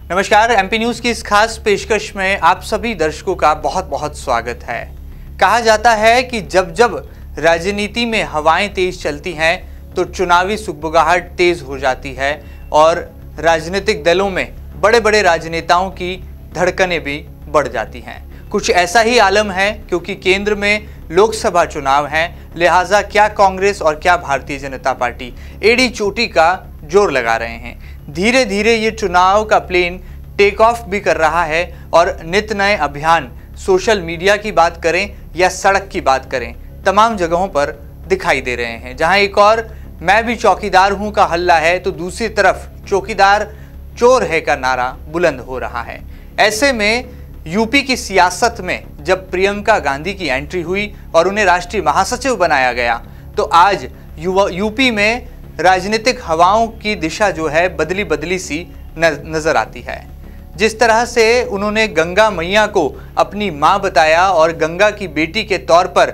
नमस्कार, MP news की इस खास पेशकश में आप सभी दर्शकों का बहुत बहुत स्वागत है। कहा जाता है कि जब जब राजनीति में हवाएं तेज चलती हैं तो चुनावी सुगबुगाहट तेज हो जाती है और राजनीतिक दलों में बड़े बड़े राजनेताओं की धड़कनें भी बढ़ जाती हैं। कुछ ऐसा ही आलम है क्योंकि केंद्र में लोकसभा चुनाव हैं, लिहाजा क्या कांग्रेस और क्या भारतीय जनता पार्टी एड़ी चोटी का जोर लगा रहे हैं। धीरे धीरे ये चुनाव का प्लेन टेक ऑफ भी कर रहा है और नित नए अभियान सोशल मीडिया की बात करें या सड़क की बात करें, तमाम जगहों पर दिखाई दे रहे हैं। जहां एक और मैं भी चौकीदार हूं का हल्ला है तो दूसरी तरफ चौकीदार चोर है का नारा बुलंद हो रहा है। ऐसे में यूपी की सियासत में जब प्रियंका गांधी की एंट्री हुई और उन्हें राष्ट्रीय महासचिव बनाया गया तो आज यूपी में राजनीतिक हवाओं की दिशा जो है बदली बदली सी नजर आती है। जिस तरह से उन्होंने गंगा मैया को अपनी मां बताया और गंगा की बेटी के तौर पर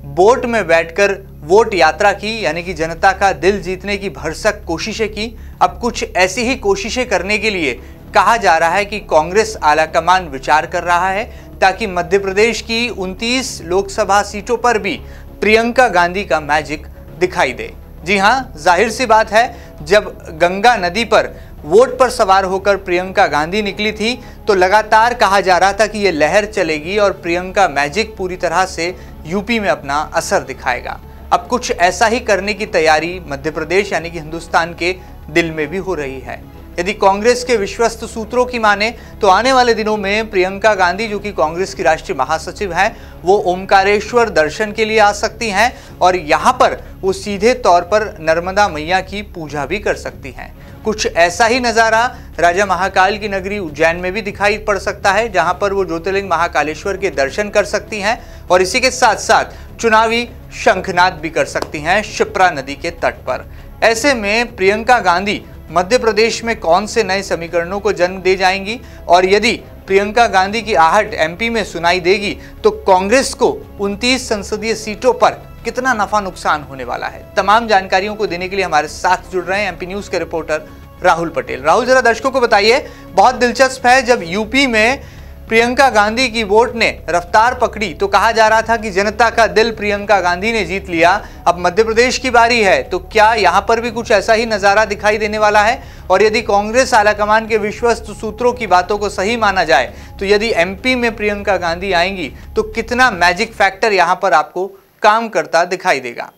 बोट में बैठकर वोट यात्रा की, यानी कि जनता का दिल जीतने की भरसक कोशिशें की, अब कुछ ऐसी ही कोशिशें करने के लिए कहा जा रहा है कि कांग्रेस आलाकमान विचार कर रहा है ताकि मध्य प्रदेश की 29 लोकसभा सीटों पर भी प्रियंका गांधी का मैजिक दिखाई दे। जी हां, जाहिर सी बात है, जब गंगा नदी पर वोट पर सवार होकर प्रियंका गांधी निकली थी तो लगातार कहा जा रहा था कि ये लहर चलेगी और प्रियंका मैजिक पूरी तरह से यूपी में अपना असर दिखाएगा। अब कुछ ऐसा ही करने की तैयारी मध्य प्रदेश यानी कि हिंदुस्तान के दिल में भी हो रही है। यदि कांग्रेस के विश्वस्त सूत्रों की माने तो आने वाले दिनों में प्रियंका गांधी, जो कि कांग्रेस की राष्ट्रीय महासचिव हैं, वो ओमकारेश्वर दर्शन के लिए आ सकती हैं और यहाँ पर वो सीधे तौर पर नर्मदा मैया की पूजा भी कर सकती हैं। कुछ ऐसा ही नज़ारा राजा महाकाल की नगरी उज्जैन में भी दिखाई पड़ सकता है, जहाँ पर वो ज्योतिर्लिंग महाकालेश्वर के दर्शन कर सकती हैं और इसी के साथ साथ चुनावी शंखनाद भी कर सकती हैं शिप्रा नदी के तट पर। ऐसे में प्रियंका गांधी मध्य प्रदेश में कौन से नए समीकरणों को जन्म दे जाएंगी और यदि प्रियंका गांधी की आहट एमपी में सुनाई देगी तो कांग्रेस को 29 संसदीय सीटों पर कितना नफा नुकसान होने वाला है। तमाम जानकारियों को देने के लिए हमारे साथ जुड़ रहे हैं एमपी न्यूज के रिपोर्टर राहुल पटेल। राहुल, जरा दर्शकों को बताइए, बहुत दिलचस्प है, जब यूपी में प्रियंका गांधी की वोट ने रफ्तार पकड़ी तो कहा जा रहा था कि जनता का दिल प्रियंका गांधी ने जीत लिया। अब मध्य प्रदेश की बारी है तो क्या यहां पर भी कुछ ऐसा ही नजारा दिखाई देने वाला है? और यदि कांग्रेस आलाकमान के विश्वस्त सूत्रों की बातों को सही माना जाए तो यदि एमपी में प्रियंका गांधी आएंगी तो कितना मैजिक फैक्टर यहां पर आपको काम करता दिखाई देगा?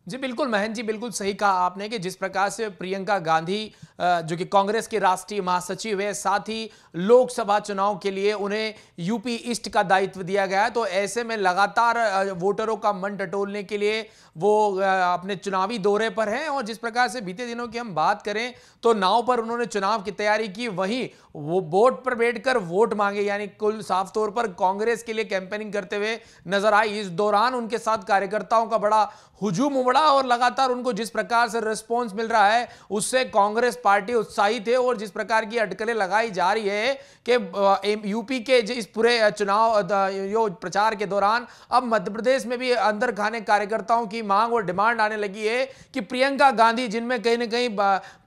जी बिल्कुल महेंद्र जी, बिल्कुल सही कहा आपने कि जिस प्रकार से प्रियंका गांधी जो कि कांग्रेस की राष्ट्रीय महासचिव है, साथ ही लोकसभा चुनाव के लिए उन्हें यूपी ईस्ट का दायित्व दिया गया है, तो ऐसे में लगातार वोटरों का मन टटोलने के लिए वो अपने चुनावी दौरे पर हैं। और जिस प्रकार से बीते दिनों की हम बात करें तो नाव पर उन्होंने चुनाव की तैयारी की, वहीं वो बोट पर बैठकर वोट मांगे, यानी कुल साफ तौर पर कांग्रेस के लिए कैंपेनिंग करते हुए नजर आई। इस दौरान उनके साथ कार्यकर्ताओं का बड़ा हुजूम उमड़ा और लगातार उनको जिस प्रकार से रिस्पॉन्स मिल रहा है उससे कांग्रेस पार्टी उत्साहित है। और जिस प्रकार की अटकलें लगाई जा रही है कि यूपी के इस पूरे चुनाव प्रचार के दौरान अब मध्य प्रदेश में भी अंदर खाने कार्यकर्ताओं की मांग और डिमांड आने लगी है कि प्रियंका गांधी, जिनमें कहीं ना कहीं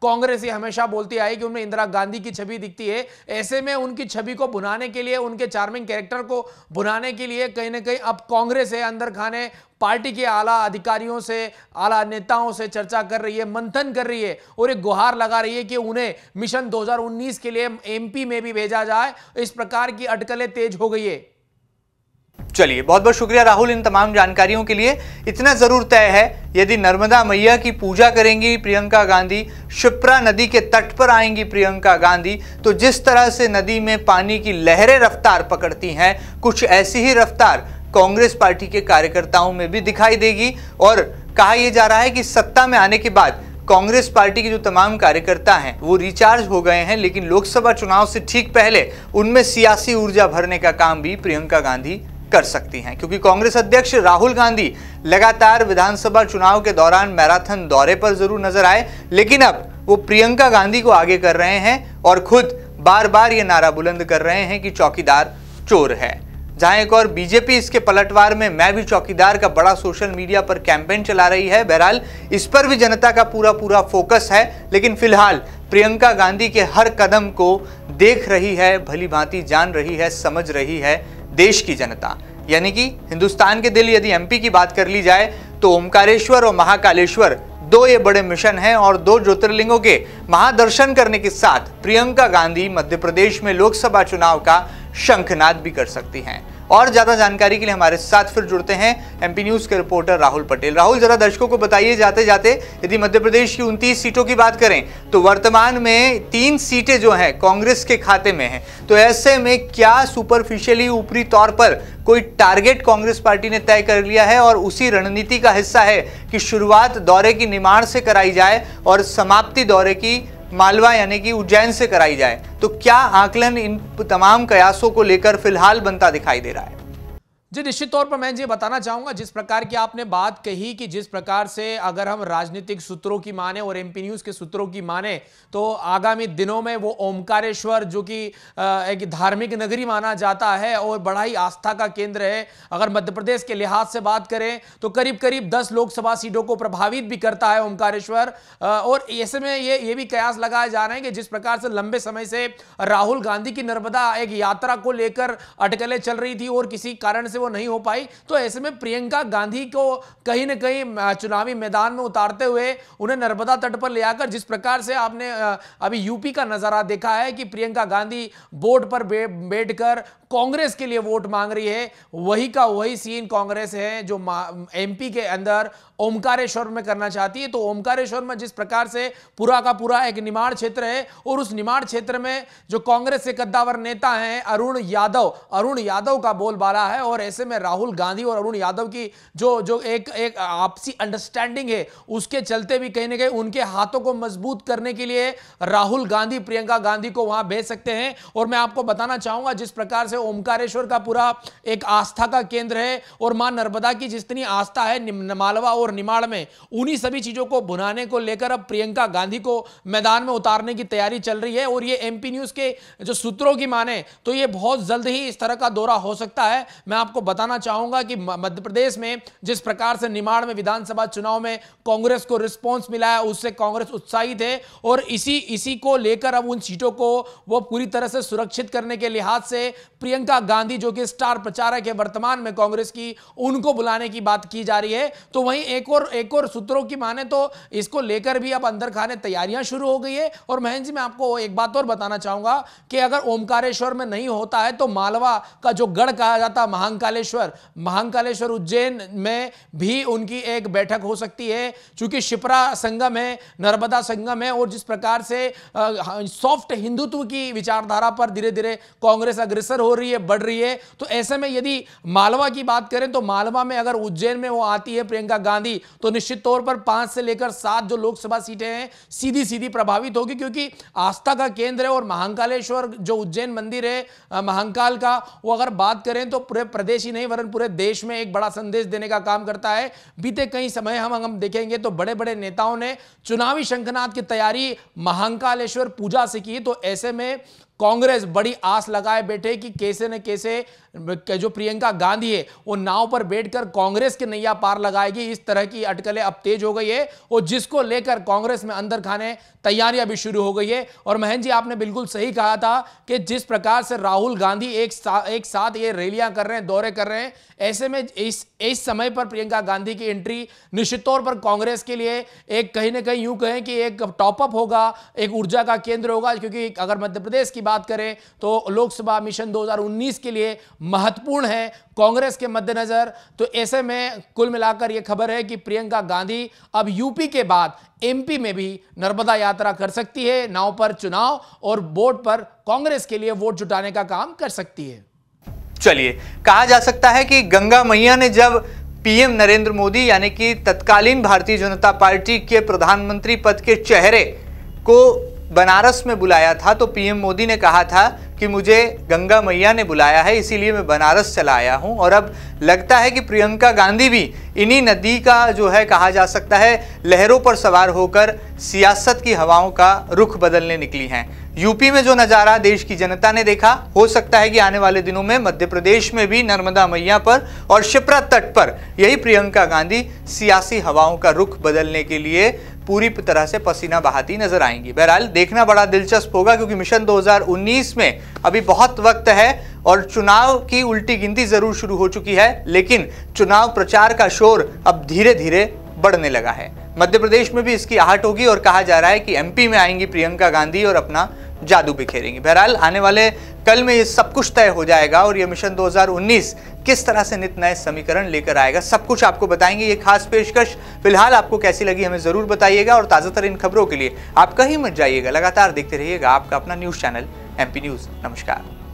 कांग्रेस ये हमेशा बोलती आई कि उनमें इंदिरा गांधी की छवि दिखती है, ऐसे में उनकी छवि को भुनाने के लिए, उनके चार्मिंग कैरेक्टर को भुनाने के लिए कहीं ना कहीं अब कांग्रेस है अंदर खाने पार्टी के आला अधिकारियों से, आला नेताओं से चर्चा कर रही है, मंथन कर रही है और एक गुहार लगा रही है कि उन्हें मिशन 2019 के लिए एमपी में भी भेजा जाए। इस प्रकार की अटकलें तेज हो गई है। चलिए, बहुत बहुत शुक्रिया राहुल इन तमाम जानकारियों के लिए। इतना जरूर तय है, यदि नर्मदा मैया की पूजा करेंगी प्रियंका गांधी, शिप्रा नदी के तट पर आएंगी प्रियंका गांधी, तो जिस तरह से नदी में पानी की लहरें रफ्तार पकड़ती हैं, कुछ ऐसी ही रफ्तार कांग्रेस पार्टी के कार्यकर्ताओं में भी दिखाई देगी। और कहा यह जा रहा है कि सत्ता में आने के बाद कांग्रेस पार्टी के जो तमाम कार्यकर्ता हैं वो रिचार्ज हो गए हैं, लेकिन लोकसभा चुनाव से ठीक पहले उनमें सियासी ऊर्जा भरने का काम भी प्रियंका गांधी कर सकती हैं, क्योंकि कांग्रेस अध्यक्ष राहुल गांधी लगातार विधानसभा चुनाव के दौरान मैराथन दौरे पर जरूर नजर आए, लेकिन अब वो प्रियंका गांधी को आगे कर रहे हैं और खुद बार बार ये नारा बुलंद कर रहे हैं कि चौकीदार चोर है। जहां एक और बीजेपी इसके पलटवार में मैं भी चौकीदार का बड़ा सोशल मीडिया पर कैंपेन चला रही है। बहरहाल इस पर भी जनता का पूरा फोकस है, लेकिन फिलहाल प्रियंका गांधी के हर कदम को देख रही है, भली भांति जान रही है, समझ रही है देश की जनता। यानी कि हिंदुस्तान के दिल यदि एमपी की बात कर ली जाए तो ओमकारेश्वर और महाकालेश्वर दो ये बड़े मिशन हैं और दो ज्योतिर्लिंगों के महादर्शन करने के साथ प्रियंका गांधी मध्य प्रदेश में लोकसभा चुनाव का शंखनाद भी कर सकती हैं। और ज्यादा जानकारी के लिए हमारे साथ फिर जुड़ते हैं एमपी न्यूज के रिपोर्टर राहुल पटेल। राहुल, जरा दर्शकों को बताइए जाते जाते, यदि मध्य प्रदेश की 29 सीटों की बात करें तो वर्तमान में 3 सीटें जो हैं कांग्रेस के खाते में हैं, तो ऐसे में क्या सुपरफिशियली ऊपरी तौर पर कोई टारगेट कांग्रेस पार्टी ने तय कर लिया है और उसी रणनीति का हिस्सा है कि शुरुआत दौरे की निमाड़ से कराई जाए और समाप्ति दौरे की मालवा यानी कि उज्जैन से कराई जाए? तो क्या आकलन इन तमाम कयासों को लेकर फिलहाल बनता दिखाई दे रहा है? जी, निश्चित तौर पर मैं ये बताना चाहूंगा, जिस प्रकार की आपने बात कही कि जिस प्रकार से अगर हम राजनीतिक सूत्रों की माने और एमपी न्यूज के सूत्रों की माने तो आगामी दिनों में वो ओमकारेश्वर, जो कि एक धार्मिक नगरी माना जाता है और बड़ा ही आस्था का केंद्र है, अगर मध्य प्रदेश के लिहाज से बात करें तो करीब करीब 10 लोकसभा सीटों को प्रभावित भी करता है ओमकारेश्वर। और ऐसे में ये भी कयास लगाया जा रहा है कि जिस प्रकार से लंबे समय से राहुल गांधी की नर्मदा एक यात्रा को लेकर अटकलें चल रही थी और किसी कारण से वो नहीं हो पाई, तो ऐसे में प्रियंका गांधी को कहीं ना कहीं चुनावी मैदान में उतारते हुए उन्हें नर्मदा तट पर ले आकर, जिस प्रकार से आपने अभी यूपी का नजारा देखा है कि प्रियंका गांधी बोर्ड पर बैठकर कांग्रेस के लिए वोट मांग रही है, वही का वही सीन कांग्रेस है जो एमपी के अंदर ओमकारेश्वर में करना चाहती है। तो ओमकारेश्वर में जिस प्रकार से पूरा का पूरा एक निमाड़ क्षेत्र है और उस निमाड़ क्षेत्र में जो कांग्रेस के कद्दावर नेता हैं अरुण यादव का बोलबाला है और ऐसे में राहुल गांधी और अरुण यादव की जो एक आपसी अंडरस्टैंडिंग है, उसके चलते भी कहीं ना कहीं उनके हाथों को मजबूत करने के लिए राहुल गांधी प्रियंका गांधी को वहां भेज सकते हैं। और मैं आपको बताना चाहूंगा, जिस प्रकार से ओमकारेश्वर का पूरा एक आस्था का केंद्र है और मां नर्मदा की जितनी आस्था है मालवा और निमाड़ में, उन्हीं सभी चीजों को भुनाने को लेकर अब प्रियंका गांधी को मैदान में उतारने की तैयारी चल रही है। और ये एमपी न्यूज के जो सूत्रों की माने तो ये बहुत जल्द ही इस तरह का दौरा हो सकता है। मैं आपको बताना चाहूंगा कि मध्य प्रदेश में जिस प्रकार से निमाड़ में विधानसभा चुनाव में कांग्रेस को रिस्पांस मिला है, उससे कांग्रेस उत्साहित है और इसी को लेकर अब उन सीटों को वो पूरी तरह से सुरक्षित करने के लिहाज से प्रियंका गांधी, जो कि स्टार प्रचारक है वर्तमान में कांग्रेस की, उनको बुलाने की बात की जा रही है। तो वहीं एक और सूत्रों की माने तो इसको लेकर भी अब अंदर खाने तैयारियां शुरू हो गई है। और महेंद्र जी, मैं आपको एक बात और बताना चाहूंगा कि अगर ओमकारेश्वर में नहीं होता है तो मालवा का जो गढ़ कहा जाता है महाकालेश्वर उज्जैन में भी उनकी एक बैठक हो सकती है, क्योंकि शिप्रा संगम है, नर्मदा संगम है और जिस प्रकार से सॉफ्ट हिंदुत्व की विचारधारा पर धीरे धीरे कांग्रेस अग्रसर हो रही है, बढ़ रही है। तो ऐसे में यदि मालवा की बात करें तो मालवा में अगर उज्जैन में वो आती है प्रियंका गांधी, तो निश्चित तौर पर 5 से लेकर 7 जो लोकसभा सीटें हैं सीधी प्रभावित होगी, क्योंकि आस्था का केंद्र है। और महाकालेश्वर जो उज्जैन मंदिर है महाकाल का, वो अगर बात करें तो पूरे प्रदेश ही नहीं वरन पूरे देश में एक बड़ा संदेश देने का काम करता है। बीते कई समय हम देखेंगे तो बड़े बड़े नेताओं ने चुनावी शंखनाद की तैयारी महाकालेश्वर पूजा से की। तो ऐसे में कांग्रेस बड़ी आस लगाए बैठे कि कैसे न कैसे जो प्रियंका गांधी है वो नाव पर बैठकर कांग्रेस के नैया पार लगाएगी। इस तरह की अटकलें अब तेज हो गई है और जिसको लेकर कांग्रेस में अंदर खाने तैयारियां भी शुरू हो गई है। और महेंद्र जी, आपने बिल्कुल सही कहा था कि जिस प्रकार से राहुल गांधी एक साथ ये रैलियां कर रहे हैं, दौरे कर रहे हैं, ऐसे में इस समय पर प्रियंका गांधी की एंट्री निश्चित तौर पर कांग्रेस के लिए एक कहीं ना कहीं यूं कहें कि एक टॉपअप होगा, एक ऊर्जा का केंद्र होगा। क्योंकि अगर मध्य प्रदेश की बात करें तो लोकसभा मिशन 2019 के लिए महत्वपूर्ण है कांग्रेस के मद्देनजर। तो ऐसे में कुल मिलाकर यह खबर है कि प्रियंका गांधी अब यूपी के बाद एमपी में भी नर्मदा यात्रा कर सकती है, नाव पर चुनाव और बोर्ड पर कांग्रेस के लिए वोट जुटाने का काम कर सकती है। चलिए, कहा जा सकता है कि गंगा मैया ने जब पीएम नरेंद्र मोदी यानी कि तत्कालीन भारतीय जनता पार्टी के प्रधानमंत्री पद के चेहरे को बनारस में बुलाया था, तो पीएम मोदी ने कहा था कि मुझे गंगा मैया ने बुलाया है, इसीलिए मैं बनारस चला आया हूं। और अब लगता है कि प्रियंका गांधी भी इन्हीं नदी का जो है कहा जा सकता है लहरों पर सवार होकर सियासत की हवाओं का रुख बदलने निकली हैं। यूपी में जो नज़ारा देश की जनता ने देखा, हो सकता है कि आने वाले दिनों में मध्य प्रदेश में भी नर्मदा मैया पर और शिप्रा तट पर यही प्रियंका गांधी सियासी हवाओं का रुख बदलने के लिए पूरी तरह से पसीना बहाती नजर आएंगी। बहरहाल देखना बड़ा दिलचस्प होगा, क्योंकि मिशन 2019 में अभी बहुत वक्त है और चुनाव की उल्टी गिनती जरूर शुरू हो चुकी है, लेकिन चुनाव प्रचार का शोर अब धीरे धीरे बढ़ने लगा है। मध्य प्रदेश में भी इसकी आहट होगी और कहा जा रहा है कि एमपी में आएंगी प्रियंका गांधी और अपना जादू बिखेरेंगी। बहरहाल आने वाले कल में ये सब कुछ तय हो जाएगा और ये मिशन 2019 किस तरह से नित नए समीकरण लेकर आएगा, सब कुछ आपको बताएंगे। ये खास पेशकश फिलहाल आपको कैसी लगी हमें जरूर बताइएगा और ताजा तरीन खबरों के लिए आप कहीं मत जाइएगा, लगातार देखते रहिएगा आपका अपना न्यूज चैनल एमपी न्यूज। नमस्कार।